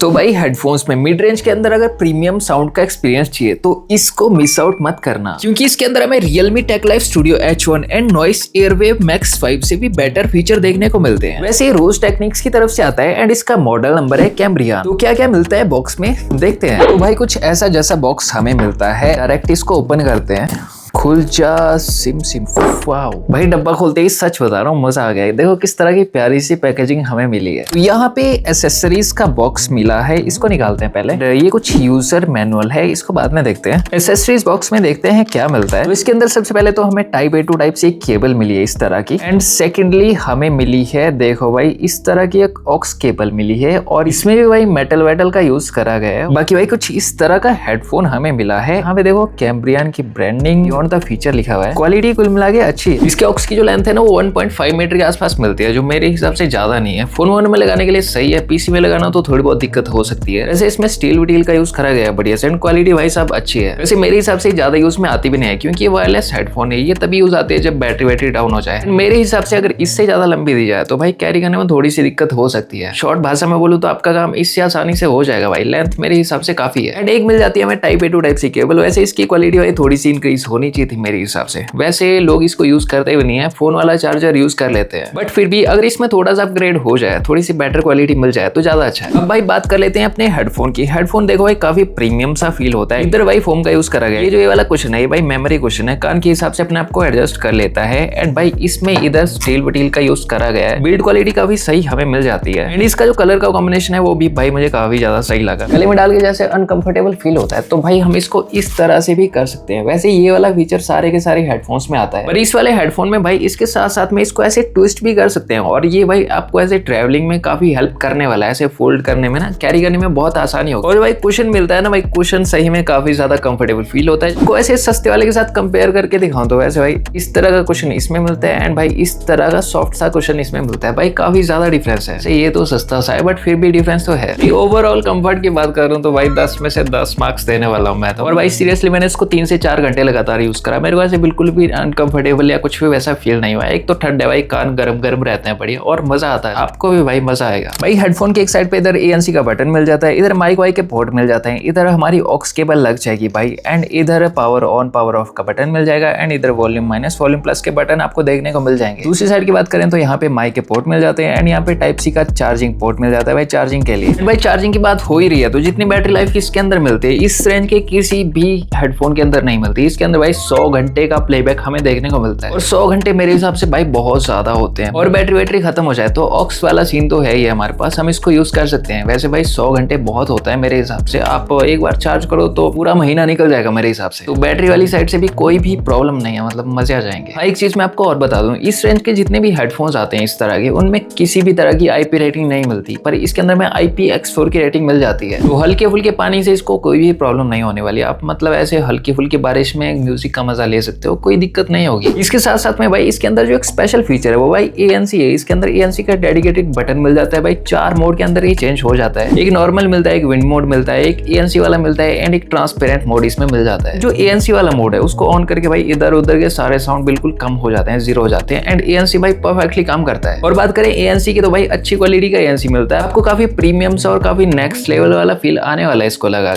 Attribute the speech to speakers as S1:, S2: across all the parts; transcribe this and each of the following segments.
S1: तो भाई हेडफोन्स में मिड रेंज के अंदर अगर प्रीमियम साउंड का एक्सपीरियंस चाहिए तो इसको मिस आउट मत करना, क्योंकि इसके अंदर हमें Realme TechLife Studio H1 and Noise Airwave Max 5 से भी बेटर फीचर देखने को मिलते हैं। वैसे ये रोज टेक्निक्स की तरफ से आता है एंड इसका मॉडल नंबर है कैम्ब्रियन। तो क्या क्या मिलता है बॉक्स में देखते हैं। तो भाई कुछ ऐसा जैसा बॉक्स हमें मिलता है। डायरेक्ट इसको ओपन करते हैं, खुल जा सिम सिम। वाओ भाई डब्बा खोलते ही सच बता रहा हूँ मजा आ गया। देखो किस तरह की प्यारी सी पैकेजिंग हमें मिली है। तो यहाँ पे एसेसरीज का बॉक्स मिला है, इसको निकालते हैं पहले। ये कुछ यूजर मैनुअल है, इसको बाद में देखते हैं। एसेसरीज बॉक्स में देखते हैं क्या मिलता है। तो इसके अंदर सबसे पहले तो हमें type A to type C cable मिली है इस तरह की, एंड सेकेंडली हमें मिली है देखो भाई इस तरह की एक ऑक्स केबल मिली है, और इसमें भी भाई मेटल वेटल का यूज करा गया है। बाकी भाई कुछ इस तरह का हेडफोन हमें मिला है। यहाँ पे देखो कैम्ब्रियन की ब्रांडिंग द फीचर लिखा हुआ है। क्वालिटी कुल मिला के अच्छी है। इसके ऑक्स की जो लेंथ है ना वो 1.5 मीटर के आसपास मिलती है, जो मेरे हिसाब से ज्यादा नहीं है। फोन वोन में लगाने के लिए सही है, पीसी में लगाना तो थोड़ी बहुत दिक्कत हो सकती है। वैसे इसमें स्टील विटील का यूज करा गया है बढ़िया से, क्वालिटी भाई साहब अच्छी है। वैसे मेरे हिसाब से ज्यादा यूज में आती भी नहीं है, क्योंकि ये वायरलेस हेडफोन है। ये तभी यूज आती है जब बैटरी डाउन हो जाए। मेरे हिसाब से अगर इससे ज्यादा लंबी दी जाए तो भाई कैरी करने में थोड़ी सी दिक्कत हो सकती है। शॉर्ट भाषा में बोलूँ तो आपका काम इससे आसानी से हो जाएगा भाई। लेंथ मेरे हिसाब से काफी है। एंड एक मिल जाती है हमें type A to type C cable. वैसे इसकी क्वालिटी भाई थोड़ी सी इंक्रीज होनी चाहिए थी मेरे हिसाब से। वैसे लोग इसको यूज करते भी नहीं है, फोन वाला चार्जर यूज कर लेते हैं, बट फिर भी अगर इसमें थोड़ा सा अपग्रेड हो जाए, थोड़ी सी बेटर क्वालिटी मिल जाए तो ज्यादा अच्छा है। अब भाई बात कर लेते हैं अपने हेडफोन की। हेडफोन देखो भाई काफी प्रीमियम सा फील होता है। इधर भाई फोम का यूज करा गया है। ये जो ये वाला कुशन है ये भाई मेमोरी कुशन है, कान के हिसाब से अपने आप को एडजस्ट कर लेता है। एंड भाई इसमें इधर स्टील वटील का यूज करा गया है। बिल्ड क्वालिटी काफी सही हमें मिल जाती है। एंड इसका जो कलर का कॉम्बिनेशन है वो भी भाई मुझे काफी ज्यादा सही लगा। गले में डाल के जैसे अनकंफर्टेबल फील होता है, तो भाई हम इसको इस तरह से भी कर सकते हैं। वैसे ये वाला फीचर सारे के सारे हेडफोन्स में आता है, पर इस वाले हेडफोन में भाई इसके साथ साथ में इसको ऐसे ट्विस्ट भी कर सकते हैं, और ये भाई आपको ऐसे ट्रैवलिंग में काफी हेल्प करने वाला है। ऐसे फोल्ड करने में ना, कैरी करने में बहुत आसानी होगी। और भाई कुशन मिलता है ना भाई, कुशन सही में काफी ज्यादा कंफर्टेबल फील होता है। को ऐसे सस्ते वाले के साथ कंपेयर करके दिखाऊं तो वैसे भाई इस तरह का कुशन इसमें मिलता है, एंड भाई इस तरह का सॉफ्ट सा कुशन इसमें मिलता है। भाई काफी ज्यादा डिफरेंस है। ये तो सस्ता सा है बट फिर भी डिफरेंस तो है। ओवरऑल कंफर्ट की बात करूं तो भाई 10 में से 10 मार्क्स देने वाला हूं मैं तो। और भाई सीरियसली मैंने इसको 3 से 4 घंटे लगातार यूज करा, मेरे को ऐसे बिल्कुल भी अनकंफर्टेबल या कुछ भी वैसा फील नहीं हुआ। एक तो ठंड है भाई, कान गरम गरम रहते हैं बढ़िया, और मजा आता है। आपको भी भाई मजा आएगा। भाई हेडफोन के एक साइड पे इधर ANC का बटन मिल जाता है, इधर माइक वाइक के पोर्ट मिल जाते हैं, इधर हमारी ऑक्स केबल लग जाएगी भाई, एंड इधर पावर ऑन पावर ऑफ का बटन मिल जाएगा, एंड इधर वॉल्यूम माइनस वॉल्यूम प्लस के बटन आपको देखने को मिल जाएंगे। दूसरी साइड की बात करें तो यहाँ पे माइक के पोर्ट मिल जाते हैं, एंड यहाँ पे टाइप सी का चार्जिंग पोर्ट मिल जाता है भाई चार्जिंग के लिए। भाई चार्जिंग की बात हो ही रही है तो जितनी बैटरी लाइफ इसके अंदर मिलती है इस रेंज के किसी भी हेडफोन के अंदर नहीं मिलती। इसके अंदर भाई 100 घंटे का प्लेबैक हमें देखने को मिलता है, और 100 घंटे मेरे हिसाब से भाई बहुत ज्यादा होते हैं। और बैटरी खत्म हो जाए तो ऑक्स वाला सीन तो है ही हमारे पास, हम इसको यूज कर सकते हैं। वैसे भाई 100 घंटे बहुत होता है मेरे हिसाब से। आप एक बार चार्ज करो तो पूरा महीना निकल जाएगा मेरे हिसाब से। तो बैटरी वाली साइड से भी कोई भी प्रॉब्लम नहीं है, मतलब मजे आ जाएंगे। एक चीज मैं आपको और बता दूं, इस रेंज के जितने भी हेडफोन्स आते हैं इस तरह के, उनमें किसी भी तरह की IP रेटिंग नहीं मिलती, पर इसके अंदर में IPX4 की रेटिंग मिल जाती है। तो हल्के फुल्के पानी से इसको कोई भी प्रॉब्लम नहीं होने वाली। आप मतलब ऐसे हल्की फुल्की बारिश में म्यूजिक का मजा ले सकते हो, कोई दिक्कत नहीं होगी। इसके साथ साथ में भाई इसके अंदर जो एक स्पेशल फीचर है वो भाई ANC है। इसके अंदर ANC का डेडिकेटेड बटन मिल जाता है भाई। 4 मोड के अंदर ये चेंज हो जाता है। एक नॉर्मल मिलता है, एक विंड मोड मिलता है, एक ANC वाला मिलता है, एंड एक ट्रांसपेरेंट मोड इसमें मिल जाता है। जो ANC वाला मोड है उसको ऑन करके भाई इधर उधर के सारे साउंड बिल्कुल कम हो जाते हैं, जीरो हो जाते हैं, एंड ANC भाई परफेक्टली काम करता है। और बात करें ANC की तो भाई अच्छी क्वालिटी का ANC मिलता है आपको, काफी प्रीमियम सा और काफी नेक्स्ट लेवल वाला फील आने वाला है इसको लगा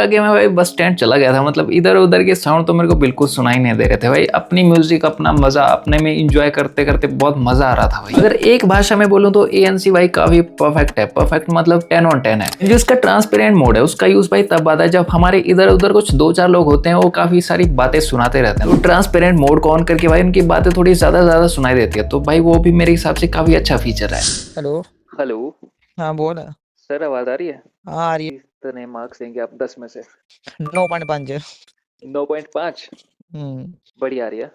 S1: के। मैं भाई बस स्टैंड चला गया था, मतलब इधर उधर के साउंड तो मेरे को बिल्कुल सुनाई नहीं दे रहे थे भाई। अपनी म्यूजिक अपना मजा अपने में इंजॉय करते करते बहुत मजा आ रहा था भाई। अगर एक भाषा में बोलूं तो ANC भाई काफी परफेक्ट है। परफेक्ट मतलब 10 on 10 है। जो उसका ट्रांसपेरेंट मोड है उसका यूज भाई तब आता है जब हमारे इधर उधर कुछ 2-4 लोग होते हैं, वो काफी सारी बातें सुनाते रहते हैं। तो ट्रांसपेरेंट मोड को ऑन करके भाई उनकी बातें थोड़ी ज्यादा सुनाई देती है, तो भाई वो भी मेरे हिसाब से काफी अच्छा फीचर है।
S2: हेलो।
S3: हाँ बोल।
S2: सर आवाज आ रही है?
S3: हाँ आ रही है।
S2: कितने मार्क्स देंगे आप 10 में से?
S3: 9.5।
S2: 9.5? बढ़िया आ रही है।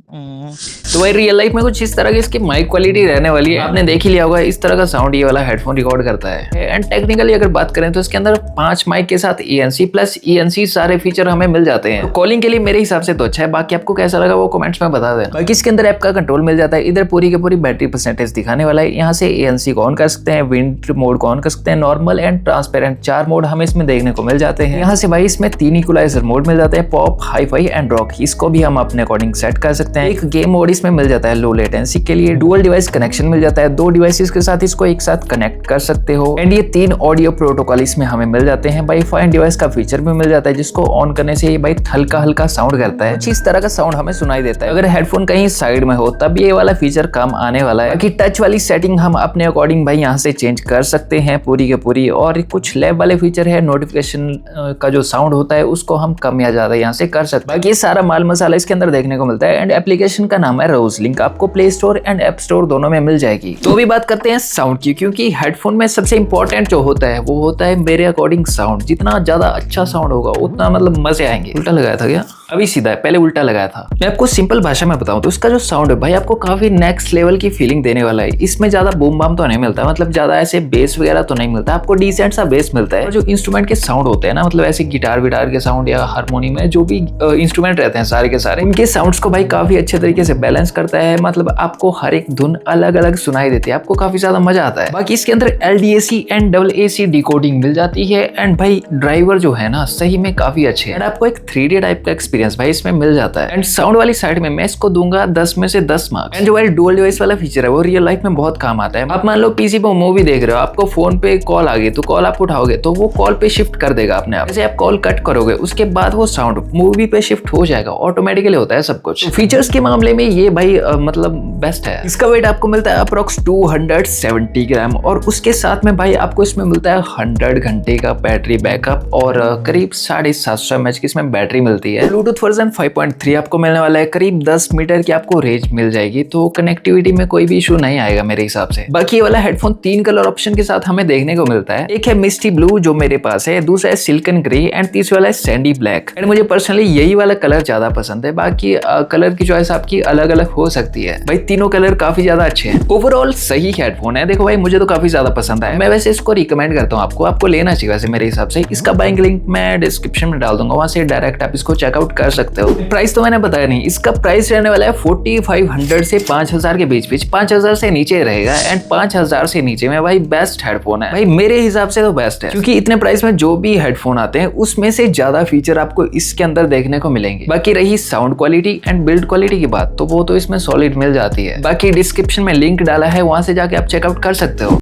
S1: तो भाई रियल लाइफ में कुछ इस तरह की इसकी माइक क्वालिटी रहने वाली है। आपने देख ही लिया होगा इस तरह का साउंड ये वाला हेडफोन रिकॉर्ड करता है। एंड टेक्निकली अगर बात करें तो इसके अंदर 5 माइक के साथ ANC प्लस ENC सारे फीचर हमें मिल जाते हैं। तो कॉलिंग के लिए मेरे हिसाब से तो अच्छा है। बाकी आपको कैसा लगा वो कमेंट्स में बता देना। बाकी इसके अंदर ऐप का कंट्रोल मिल जाता है। इधर पूरी की पूरी बैटरी परसेंटेज दिखाने वाला है। यहाँ से ANC को ऑन कर सकते हैं, विंड मोड को ऑन कर सकते हैं, नॉर्मल एंड ट्रांसपेरेंट 4 मोड हमें इसमें देखने को मिल जाते हैं। यहाँ से भाई इसमें 3 इक्वलाइजर मोड मिल जाते हैं, पॉप, हाई-फाई एंड रॉक। इसको भी हम अपने अकॉर्डिंग सेट कर सकते हैं। सकते हैं। एक गेम मोड इसमें मिल जाता है लो लेटेंसी के लिए, डुअल डिवाइस कनेक्शन मिल जाता है, 2 डिवाइसेस के साथ इसको एक साथ कनेक्ट कर सकते हो। एंड ये 3 ऑडियो प्रोटोकॉल इसमें हमें मिल जाते हैं। वाईफाई डिवाइस का फीचर भी मिल जाता है, जिसको ऑन करने से ये भाई हल्का हल्का साउंड करता है, कुछ इस तरह का साउंड हमें सुनाई देता है। अगर हेडफोन कहीं साइड में हो तब ये वाला फीचर काम आने वाला है। बाकी टच वाली सेटिंग हम अपने अकॉर्डिंग भाई यहाँ से चेंज कर सकते हैं पूरी के पूरी। और कुछ लैब वाले फीचर है, नोटिफिकेशन का जो साउंड होता है उसको हम कम या ज्यादा यहाँ से कर सकते हैं। बाकी सारा माल मसाला इसके अंदर देखने को मिलता है। एंड एप्लीकेशन का नाम है रोज लिंक, आपको play store and app store दोनों में मिल जाएगी। तो भी बात करते हैं साउंड की, क्योंकि हेडफोन में सबसे इंपॉर्टेंट जो होता है वो होता है मेरे अकॉर्डिंग साउंड। जितना ज्यादा अच्छा साउंड होगा उतना मतलब मजे आएंगे। उल्टा लगाया था क्या? अभी सीधा है, पहले उल्टा लगाया था। मैं आपको सिंपल भाषा में बताऊं तो इसका जो साउंड है भाई आपको काफी नेक्स्ट लेवल की फीलिंग देने वाला है। इसमें ज्यादा बूम बाम तो नहीं मिलता, मतलब ज्यादा ऐसे बेस वगैरह तो नहीं मिलता, आपको डिसेंट सा बेस मिलता है। और जो इंस्ट्रूमेंट के साउंड होते हैं ना, मतलब ऐसे गिटार विटार के साउंड या हारमोनियम में जो भी इंस्ट्रूमेंट रहते हैं सारे के सारे, इनके साउंड्स को भाई काफी अच्छे तरीके से बैलेंस करता है। मतलब आपको हर एक धुन अलग अलग सुनाई देती है, आपको काफी ज्यादा मजा आता है। बाकी इसके अंदर LDAC एंड AAC डिकोडिंग मिल जाती है। एंड भाई ड्राइवर जो है ना सही में काफी अच्छे हैं। आपको एक 3D टाइप का एक्सपीरियंस भाई इसमें मिल जाता है। एंड साउंड वाली साइड में मैं इसको दूंगा 10 में से 10 मार्क्स। एंड जो भाई डुअल डिवाइस वाला फीचर है वो रियल लाइफ में बहुत काम आता है। आप मान लो पीसी पे मूवी देख रहे हो, आपको फोन पे कॉल आ गई तो कॉल आप उठाओगे तो वो कॉल पे शिफ्ट कर देगा अपने आप। जैसे आप कॉल कट करोगे उसके बाद वो साउंड मूवी पे शिफ्ट हो जाएगा, ऑटोमेटिकली होता है सब कुछ। फीचर्स के मामले में ये भाई मतलब बेस्ट है। इसका वेट आपको मिलता है अप्रोक्स 270 ग्राम और उसके साथ में भाई आपको इसमें मिलता है 100 घंटे का बैटरी बैकअप और करीब 750 mAh की इसमें बैटरी मिलती है। ब्लूटूथ वर्जन 5.3 आपको मिलने वाला है, करीब 10 मीटर की आपको रेंज मिल जाएगी, तो कनेक्टिविटी में कोई भी इशू नहीं आएगा मेरे हिसाब से। बाकी ये वाला हेडफोन 3 कलर ऑप्शन के साथ हमें देखने को मिलता है। एक है मिस्टी ब्लू जो मेरे पास है, दूसरा है सिल्कन ग्रे एंड तीसरा वाला है सैंडी ब्लैक। एंड मुझे पर्सनली यही वाला कलर ज्यादा पसंद है, बाकी कलर की चॉइस आपकी अलग अलग हो सकती है। भाई तीनों कलर काफी ज्यादा अच्छे हैं, ओवरऑल सही हेडफोन है। देखो भाई मुझे तो काफी ज्यादा पसंद आया, मैं वैसे इसको रिकमेंड करता हूँ आपको लेना चाहिए वैसे मेरे हिसाब से। इसका बाइंग लिंक मैं डिस्क्रिप्शन में डाल दूंगा, वहां से डायरेक्ट आप इसको चेकआउट कर सकते हो। प्राइस तो मैंने बताया नहीं, इसका प्राइस रहने वाला है 4500 से 5000 के बीच बीच, 5000 से नीचे रहेगा। एंड 5000 से नीचे में भाई बेस्ट हेडफोन है भाई मेरे हिसाब से तो बेस्ट है, क्योंकि इतने प्राइस में जो भी हेडफोन आते हैं उसमें से ज्यादा फीचर आपको इसके अंदर देखने को मिलेंगे। बाकी रही sound quality and build quality की बात तो वो तो इसमें सॉलिड मिल जाती है। बाकी डिस्क्रिप्शन में लिंक डाला है, वहां से जाके आप चेकआउट कर सकते हो।